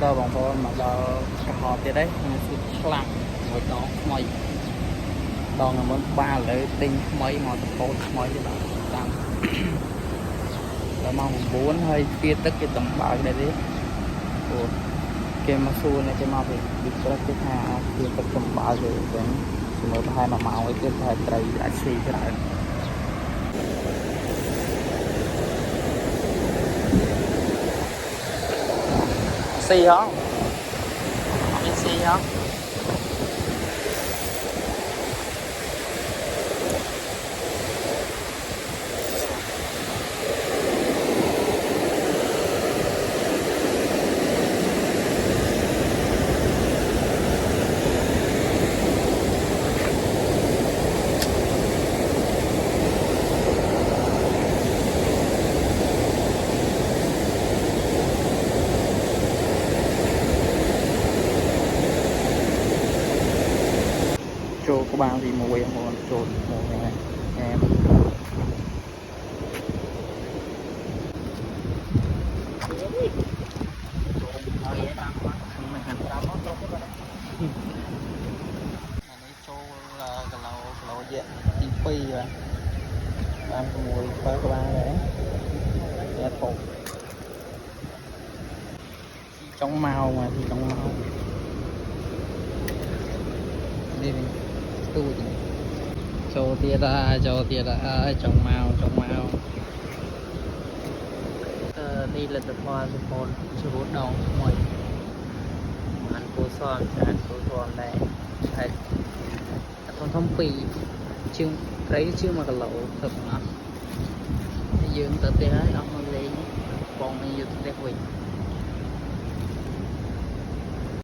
tờ bằng phố mà đo cái hộp vậy đấy làm một đó mày đo là muốn ba lấy tinh mấy mà tập mấy cho bạn tăng là mong muốn hơi phía tất cái tầm bao đây đấy của cái mà xu này cái mà phải bị rất cái hà phía tất tầm bao rồi đến mới hai mà màu ấy cái hai trái đã xì cái này xì không biết xì không chỗ của bạn thì mùi một trộn mùi này em chỗ là cái lẩu dạng tivi rồi ăn mùi phơi của bạn đấy đẹp phục trong màu mà thì trong màu đi đi tu thì cho tia ra trong màu đi là tập hoa sự hút đầu mồi ăn cô xoan đây thầy con thông pì chương đấy chứ mà cái lẩu thực nó dương tự tế ông lấy bông như thế quỷ